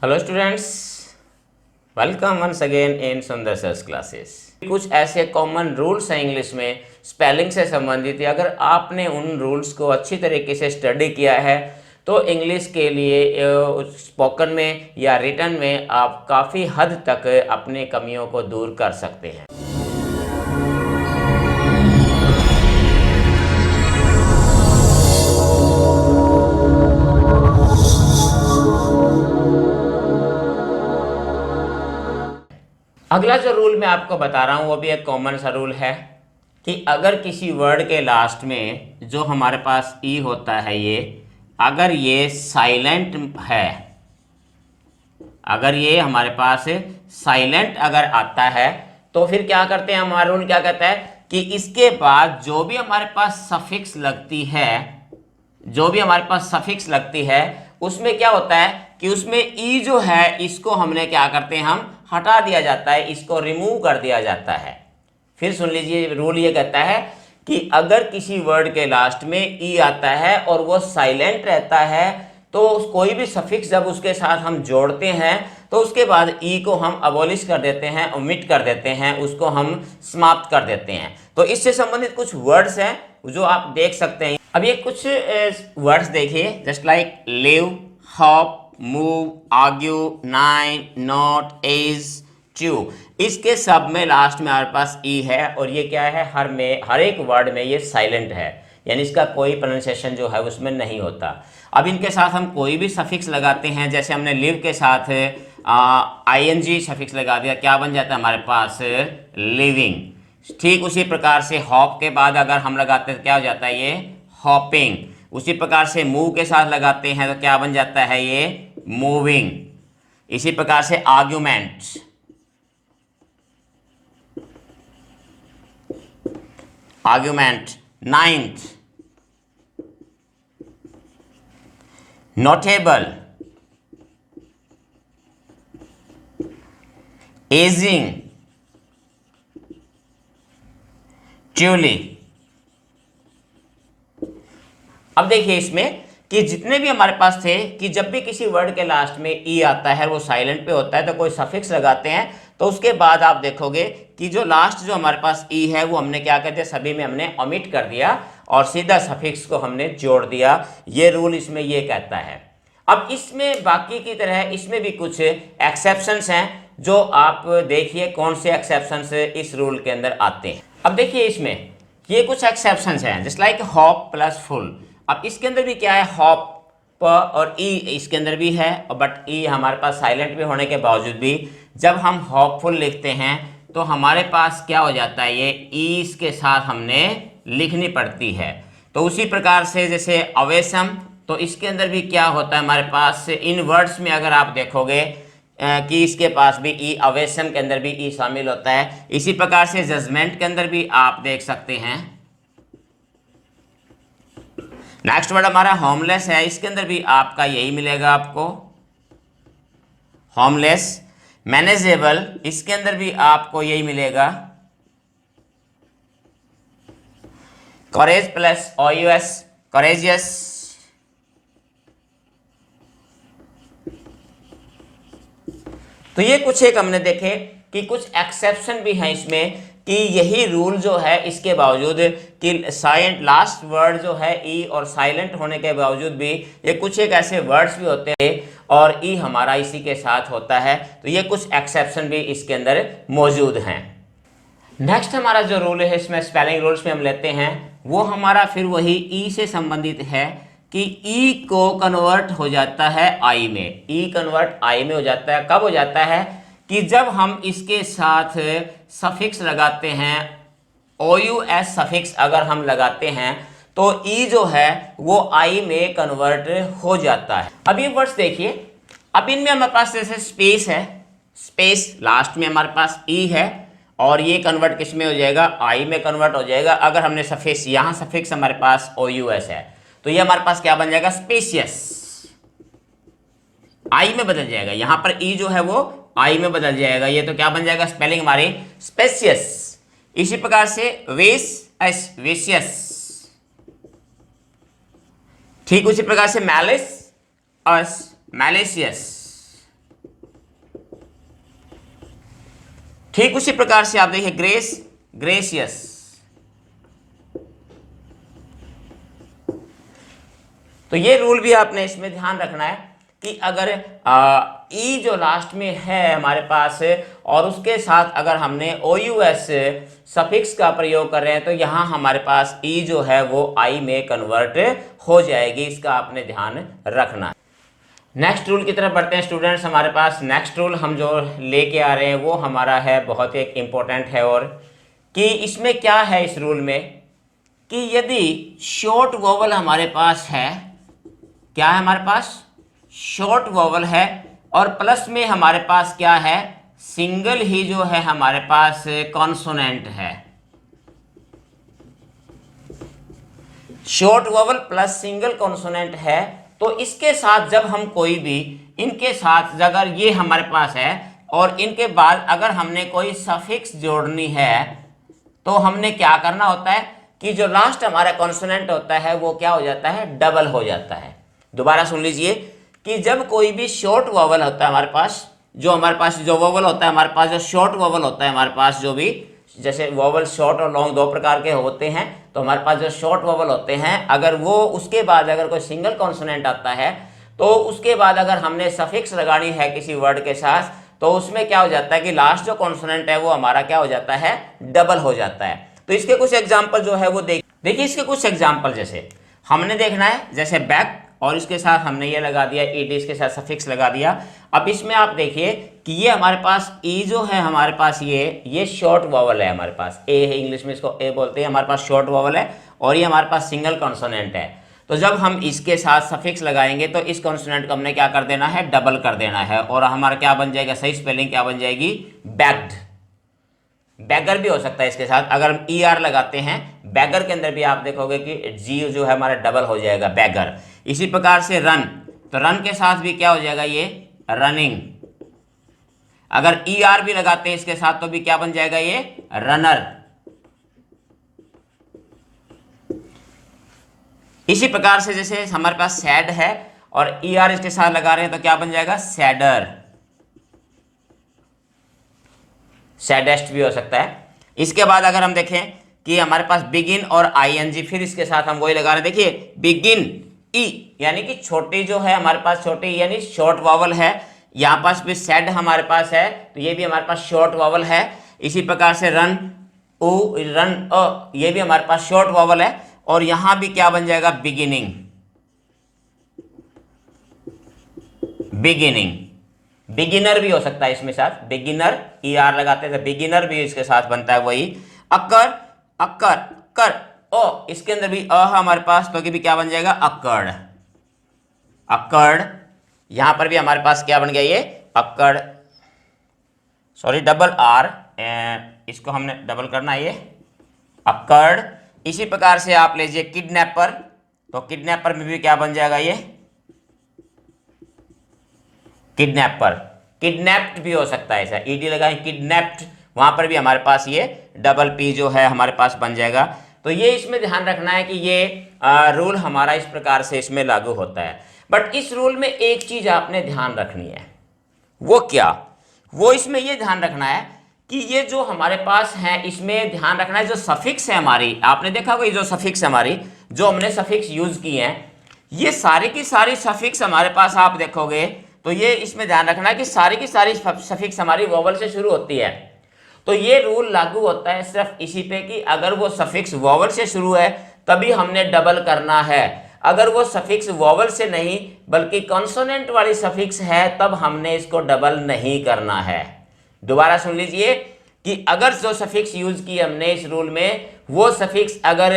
Hello students, welcome once again in Sundar sir's classes. कुछ ऐसे common rules हैं English में स्पेलिंग से संबंधित। अगर आपने उन रूल्स को अच्छी तरीके से स्टडी किया है तो इंग्लिश के लिए स्पोकन में या रिटन में आप काफ़ी हद तक अपनी कमियों को दूर कर सकते हैं। अगला जो रूल मैं आपको बता रहा हूँ वो भी एक कॉमन सा रूल है कि अगर किसी वर्ड के लास्ट में जो हमारे पास ई होता है अगर ये साइलेंट है, अगर ये हमारे पास साइलेंट अगर आता है तो फिर क्या करते हैं, हमारा रूल क्या कहता है कि इसके बाद जो भी हमारे पास सफिक्स लगती है, जो भी हमारे पास सफिक्स लगती है उसमें क्या होता है कि उसमें ई जो है इसको हमने क्या करते हैं, हम हटा दिया जाता है, इसको रिमूव कर दिया जाता है। फिर सुन लीजिए, रूल ये कहता है कि अगर किसी वर्ड के लास्ट में ई आता है और वो साइलेंट रहता है तो कोई भी सफिक्स जब उसके साथ हम जोड़ते हैं तो उसके बाद ई को हम अबॉलिश कर देते हैं, ओमिट कर देते हैं, उसको हम समाप्त कर देते हैं। तो इससे संबंधित कुछ वर्ड्स हैं जो आप देख सकते हैं। अब ये कुछ वर्ड्स देखिए, just like live, hop, move, argue, nine, not, is, true. इसके सब में लास्ट में हमारे पास ई है और ये क्या है, हर एक वर्ड में ये साइलेंट है, यानी इसका कोई प्रोनाउंसिएशन जो है उसमें नहीं होता। अब इनके साथ हम कोई भी सफिक्स लगाते हैं, जैसे हमने लिव के साथ आईएनजी सफिक्स लगा दिया, क्या बन जाता है हमारे पास, लिविंग। ठीक उसी प्रकार से हॉप के बाद अगर हम लगाते हैं क्या हो जाता है, ये हॉपिंग। उसी प्रकार से मूव के साथ लगाते हैं तो क्या बन जाता है, ये मूविंग। इसी प्रकार से argument, argument, ninth, notable, ageing, truly. अब देखिए इसमें कि जितने भी हमारे पास थे कि जब भी किसी वर्ड के लास्ट में ई आता है, वो साइलेंट पे होता है, तो कोई सफिक्स लगाते हैं तो उसके बाद आप देखोगे कि जो लास्ट जो हमारे पास ई है वो हमने क्या कहते हैं, सभी में हमने ओमिट कर दिया और सीधा सफिक्स को हमने जोड़ दिया। ये रूल इसमें ये कहता है। अब इसमें बाकी की तरह इसमें भी कुछ एक्सेप्शंस हैं, जो आप देखिए कौन से एक्सेप्शंस इस रूल के अंदर आते हैं। अब देखिए इसमें ये कुछ एक्सेप्शंस हैं, just like hop plus full. अब इसके अंदर भी क्या है, हॉप और ई इसके अंदर भी है, बट ई हमारे पास साइलेंट भी होने के बावजूद भी जब हम हॉपफुल लिखते हैं तो हमारे पास क्या हो जाता है, ये ई इसके साथ हमने लिखनी पड़ती है। तो उसी प्रकार से जैसे अवेसम, तो इसके अंदर भी क्या होता है हमारे पास, इन वर्ड्स में अगर आप देखोगे कि इसके पास भी ई, अवेसम के अंदर भी ई शामिल होता है। इसी प्रकार से जजमेंट के अंदर भी आप देख सकते हैं। नेक्स्ट वर्ड हमारा होमलेस है, इसके अंदर भी आपका यही मिलेगा आपको, होमलेस। मैनेजेबल, इसके अंदर भी आपको यही मिलेगा, करेज प्लस OUS, करेजियस। तो ये कुछ एक हमने देखे कि कुछ एक्सेप्शन भी हैं इसमें, कि यही रूल जो है इसके बावजूद कि साइलेंट लास्ट वर्ड जो है ई और साइलेंट होने के बावजूद भी ये कुछ एक ऐसे वर्ड्स भी होते हैं और ई हमारा इसी के साथ होता है। तो ये कुछ एक्सेप्शन भी इसके अंदर मौजूद हैं। नेक्स्ट हमारा जो रूल है इसमें स्पेलिंग रूल्स में हम लेते हैं, वो हमारा फिर वही ई से संबंधित है कि ई को कन्वर्ट हो जाता है आई में। ई कन्वर्ट आई में हो जाता है, कब हो जाता है कि जब हम इसके साथ सफिक्स लगाते हैं, OUS सफिक्स अगर हम लगाते हैं तो ई जो है वो आई में कन्वर्ट हो जाता है। अब ये वर्ड्स देखिए, अब इनमें हमारे पास जैसे स्पेस है, स्पेस लास्ट में हमारे पास ई है और ये कन्वर्ट किस में हो जाएगा, आई में कन्वर्ट हो जाएगा। अगर हमने सफिक्स यहाँ सफिक्स हमारे पास OUS है तो ये हमारे पास क्या बन जाएगा, स्पेसियस, आई में बदल जाएगा। यहां पर ई जो है वो आई में बदल जाएगा, ये तो क्या बन जाएगा, स्पेलिंग हमारी स्पेसियस। इसी प्रकार से वेस एस, वेसियस। ठीक उसी प्रकार से मैलिस अस, मैलिशियस। ठीक उसी प्रकार से आप देखिए ग्रेस, ग्रेसियस। तो ये रूल भी आपने इसमें ध्यान रखना है कि अगर ई जो लास्ट में है हमारे पास और उसके साथ अगर हमने ओ यू एस सफिक्स का प्रयोग कर रहे हैं तो यहाँ हमारे पास ई जो है वो आई में कन्वर्ट हो जाएगी। इसका आपने ध्यान रखना है। नेक्स्ट रूल की तरफ बढ़ते हैं स्टूडेंट्स। हमारे पास नेक्स्ट रूल हम जो लेके आ रहे हैं वो हमारा है बहुत ही इम्पोर्टेंट है, और कि इसमें क्या है इस रूल में कि यदि शॉर्ट वोवल हमारे पास है, क्या है हमारे पास शॉर्ट वोवल है, और प्लस में हमारे पास क्या है सिंगल ही जो है हमारे पास कॉन्सोनेंट है। Short vowel plus single consonant है तो इसके साथ जब हम कोई भी इनके साथ अगर ये हमारे पास है और इनके बाद अगर हमने कोई सफिक्स जोड़नी है तो हमने क्या करना होता है कि जो लास्ट हमारा कॉन्सोनेंट होता है वो क्या हो जाता है डबल हो जाता है। दोबारा सुन लीजिए कि जब कोई भी शॉर्ट वोवल होता है हमारे पास, जो हमारे पास जो वोवल होता है हमारे पास, जो शॉर्ट वोवल होता है हमारे पास, जो भी जैसे वोवल शॉर्ट और लॉन्ग दो प्रकार के होते हैं, तो हमारे पास जो शॉर्ट वोवल होते हैं अगर वो उसके बाद अगर कोई सिंगल कॉन्सोनेंट आता है तो उसके बाद अगर हमने सफिक्स लगानी है किसी वर्ड के साथ तो उसमें क्या हो जाता है कि लास्ट जो कॉन्सोनेंट है वो हमारा क्या हो जाता है डबल हो जाता है। तो इसके कुछ एग्जाम्पल जो है वो देखिए इसके कुछ एग्जाम्पल जैसे हमने देखना है, जैसे बैक और इसके साथ हमने ये लगा दिया ईडी, इसके साथ सफिक्स लगा दिया। अब इसमें आप देखिए कि ये हमारे पास ई जो है हमारे पास ये शॉर्ट वोवल है, हमारे पास ए है, इंग्लिश में इसको ए बोलते हैं, हमारे पास शॉर्ट वोवल है और ये हमारे पास सिंगल कॉन्सोनेंट है। तो जब हम इसके साथ सफिक्स लगाएंगे तो इस कॉन्सोनेंट को हमने क्या कर देना है डबल कर देना है, और हमारा क्या बन जाएगा, सही स्पेलिंग क्या बन जाएगी बैग्ड। बैगर भी हो सकता है इसके साथ, अगर हम ई आर लगाते हैं बैगर के अंदर भी आप देखोगे कि जी जो है हमारा डबल हो जाएगा बैगर। इसी प्रकार से रन, तो रन के साथ भी क्या हो जाएगा ये रनिंग। अगर ई आर भी लगाते हैं इसके साथ तो भी क्या बन जाएगा ये रनर। इसी प्रकार से जैसे हमारे पास सैड है और ई आर इसके साथ लगा रहे हैं तो क्या बन जाएगा सैडर, सैडेस्ट भी हो सकता है। इसके बाद अगर हम देखें कि हमारे पास बिगिन और आईएनजी, फिर इसके साथ हम वही लगा रहे हैं, देखिए बिगिन ई यानी कि छोटी जो है हमारे पास छोटी यानी शॉर्ट वॉवल है, यहां पास भी सेड हमारे पास है तो ये भी हमारे पास शॉर्ट वॉवल है। इसी प्रकार से रन ओ रन ओ ये भी हमारे पास शॉर्ट वॉवल है, और यहां भी क्या बन जाएगा बिगिनिंग, बिगिनिंग। बिगिनर भी हो सकता है इसमें साथ, बिगिनर ई आर लगाते हैं तो बिगिनर भी इसके साथ बनता है वही। अक्कर, अक्कर, कर ओ इसके अंदर भी अ हमारे पास तो भी क्या बन जाएगा अक्कड़, अक्कड़। यहां पर भी हमारे पास क्या बन गया ये अक्कड़, सॉरी डबल आर, इसको हमने डबल करना है ये अक्कड़। इसी प्रकार से आप लीजिए किडनैपर, तो किडनैपर में भी क्या बन जाएगा ये किडनैपर। किडनैप्ड भी हो सकता है, ऐसा ईडी लगाएं किडनैप्ड, वहां पर भी हमारे पास ये डबल पी जो है हमारे पास बन जाएगा। तो ये इसमें ध्यान रखना है कि ये रूल हमारा इस प्रकार से इसमें लागू होता है। बट इस रूल में एक चीज आपने ध्यान रखनी है, वो क्या, वो इसमें ये ध्यान रखना है कि ये जो हमारे पास है इसमें ध्यान रखना है जो सफिक्स है हमारी, आपने देखा होगा जो सफिक्स हमारी जो हमने सफिक्स यूज किए हैं ये सारी की सारी सफिक्स हमारे पास आप देखोगे तो ये इसमें ध्यान रखना है कि सारी की सारी सफिक्स हमारी वोवल से शुरू होती है। तो ये रूल लागू होता है सिर्फ इसी पे कि अगर वो सफिक्स वोवल से शुरू है तभी हमने डबल करना है, अगर वो सफिक्स वोवल से नहीं बल्कि कॉन्सोनेंट वाली सफिक्स है तब हमने इसको डबल नहीं करना है। दोबारा सुन लीजिए कि अगर जो सफिक्स यूज की हमने इस रूल में वो सफिक्स अगर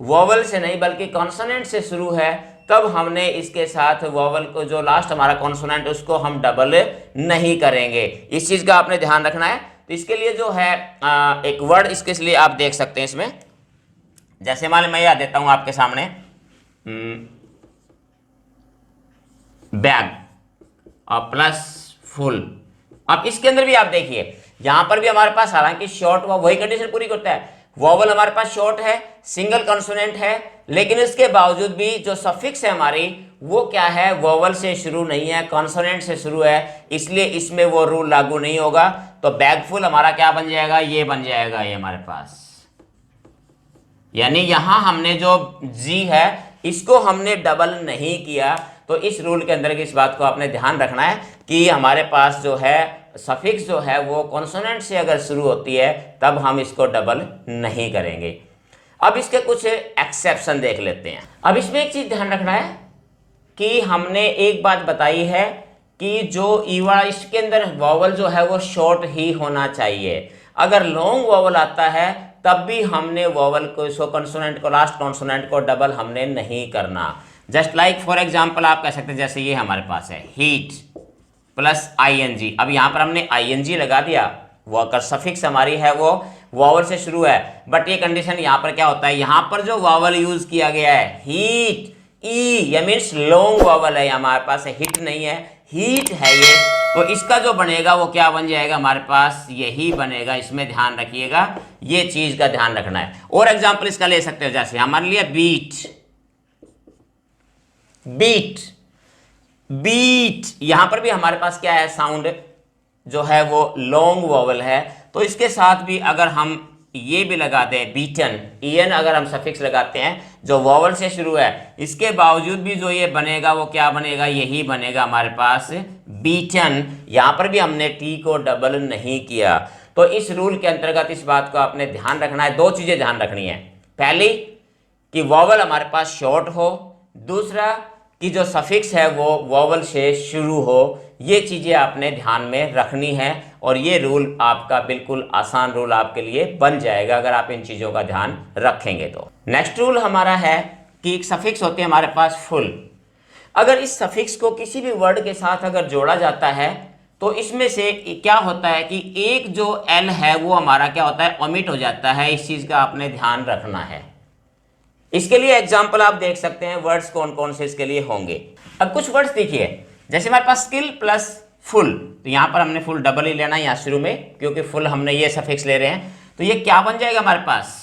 वोवल से नहीं बल्कि कॉन्सोनेंट से शुरू है तब हमने इसके साथ वोवल को जो लास्ट हमारा कॉन्सोनेंट उसको हम डबल नहीं करेंगे। इस चीज का आपने ध्यान रखना है। तो इसके लिए जो है एक वर्ड इसके लिए आप देख सकते हैं इसमें, जैसे मान मैं याद देता हूं आपके सामने बैग और प्लस फुल। अब इसके अंदर भी आप देखिए यहां पर भी हमारे पास हालांकि शॉर्ट वही कंडीशन पूरी करता है, वोवल हमारे पास शॉर्ट है सिंगल कॉन्सोनेंट है, लेकिन इसके बावजूद भी जो सफिक्स है हमारी वो क्या है वोवल से शुरू नहीं है कॉन्सोनेंट से शुरू है, इसलिए इसमें वो रूल लागू नहीं होगा। तो बैग फुल हमारा क्या बन जाएगा, ये बन जाएगा ये हमारे पास। यानी यहां हमने जो जी है इसको हमने डबल नहीं किया। तो इस रूल के अंदर की इस बात को आपने ध्यान रखना है कि हमारे पास जो है सफिक्स जो है वो कॉन्सोनेंट से अगर शुरू होती है तब हम इसको डबल नहीं करेंगे। अब इसके कुछ एक्सेप्शन देख लेते हैं। अब इसमें एक चीज ध्यान रखना है कि हमने एक बात बताई है कि जो ईवा इसके अंदर वॉवल जो है वो शॉर्ट ही होना चाहिए। अगर लॉन्ग वॉवल आता है तब भी हमने वॉवल को, इसको कंसोनेंट को, लास्ट कंसोनेंट को डबल हमने नहीं करना। जस्ट लाइक फॉर एग्जांपल आप कह सकते हैं जैसे ये हमारे पास है हीट प्लस आईएनजी। अब यहां पर हमने आईएनजी लगा दिया, वो अगर सफिक्स हमारी है वो वॉवल से शुरू है, बट ये कंडीशन यहां पर क्या होता है, यहां पर जो वॉवल यूज किया गया है हीट, ई, ये मीन्स लॉन्ग वॉवल है, हमारे पास हिट नहीं है, हीट है ये। तो इसका जो बनेगा वो क्या बन जाएगा हमारे पास, यही बनेगा। इसमें ध्यान रखिएगा, ये चीज का ध्यान रखना है। और एग्जांपल इसका ले सकते हो, जैसे हमारे लिए बीट, बीट, बीट, यहां पर भी हमारे पास क्या है, साउंड जो है वो लॉन्ग वॉवल है। तो इसके साथ भी अगर हम ये भी लगा दें बीटन, ईएन अगर हम सफिक्स लगाते हैं जो वॉवल से शुरू है, इसके बावजूद भी जो ये बनेगा वो क्या बनेगा, यही बनेगा हमारे पास बीटन। यहां पर भी हमने टी को डबल नहीं किया। तो इस रूल के अंतर्गत इस बात को आपने ध्यान रखना है। दो चीजें ध्यान रखनी है, पहली कि वॉवल हमारे पास शॉर्ट हो, दूसरा कि जो सफिक्स है वो वॉवल से शुरू हो। ये चीजें आपने ध्यान में रखनी है और ये रूल आपका बिल्कुल आसान रूल आपके लिए बन जाएगा अगर आप इन चीजों का ध्यान रखेंगे तो। नेक्स्ट रूल हमारा है कि एक सफिक्स होते हैं हमारे पास फुल। अगर इस सफिक्स को किसी भी वर्ड के साथ अगर जोड़ा जाता है तो इसमें से क्या होता है कि एक जो एल है वो हमारा क्या होता है, ओमिट हो जाता है। इस चीज का आपने ध्यान रखना है। इसके लिए एग्जाम्पल आप देख सकते हैं, वर्ड्स कौन कौन से इसके लिए होंगे। अब कुछ वर्ड्स देखिए, जैसे हमारे पास स्किल प्लस फुल, तो यहां पर हमने फुल डबल ही लेना है यहाँ शुरू में, क्योंकि फुल हमने ये सफिक्स ले रहे हैं। तो ये क्या बन जाएगा हमारे पास,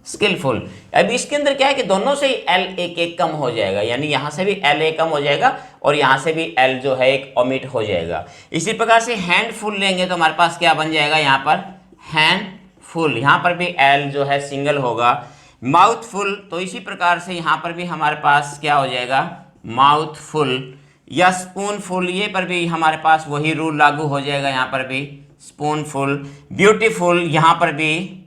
स्किलफुल। अब इसके अंदर क्या है कि दोनों से ही एल एक एक कम हो जाएगा, यानी यहां से भी एल एक कम हो जाएगा और यहां से भी एल जो है एक ओमिट हो जाएगा। इसी प्रकार से हैंडफुल लेंगे तो हमारे पास क्या बन जाएगा, यहाँ पर हैंडफुल, यहां पर भी एल जो है सिंगल होगा। माउथफुल, तो इसी प्रकार से यहां पर भी हमारे पास क्या हो जाएगा, माउथफुल। या स्पूनफुल, ये पर भी हमारे पास वही रूल लागू हो जाएगा, यहां पर भी स्पूनफुल। ब्यूटीफुल, यहां पर भी,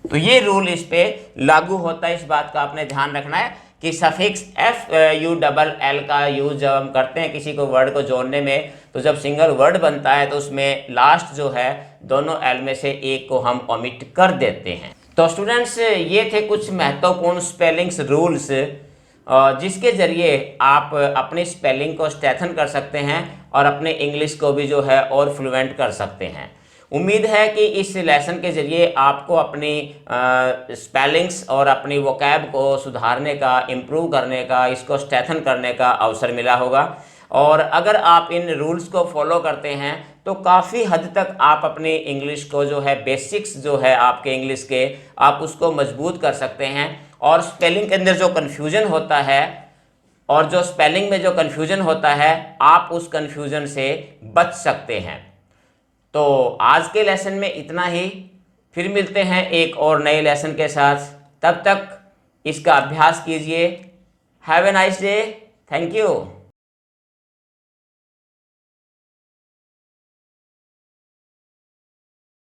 तो ये रूल इस पे लागू होता है। इस बात का आपने ध्यान रखना है कि suffix F U double L का यूज जब हम करते हैं किसी को वर्ड को जोड़ने में, तो जब सिंगल वर्ड बनता है तो उसमें लास्ट जो है दोनों एल में से एक को हम ओमिट कर देते हैं। तो स्टूडेंट्स, ये थे कुछ महत्वपूर्ण स्पेलिंग्स रूल्स जिसके जरिए आप अपनी स्पेलिंग को स्ट्रेंथन कर सकते हैं और अपने इंग्लिश को भी जो है और फ्लुएंट कर सकते हैं। उम्मीद है कि इस लेसन के ज़रिए आपको अपनी स्पेलिंग्स और अपनी वोकैब को सुधारने का, इम्प्रूव करने का, इसको स्ट्रेंथन करने का अवसर मिला होगा। और अगर आप इन रूल्स को फॉलो करते हैं तो काफ़ी हद तक आप अपनी इंग्लिश को जो है, बेसिक्स जो है आपके इंग्लिश के, आप उसको मजबूत कर सकते हैं। और स्पेलिंग के अंदर जो कन्फ्यूजन होता है और जो स्पेलिंग में जो कन्फ्यूजन होता है, आप उस कन्फ्यूजन से बच सकते हैं। तो आज के लेसन में इतना ही, फिर मिलते हैं एक और नए लेसन के साथ। तब तक इसका अभ्यास कीजिए। Have a nice day. Thank you.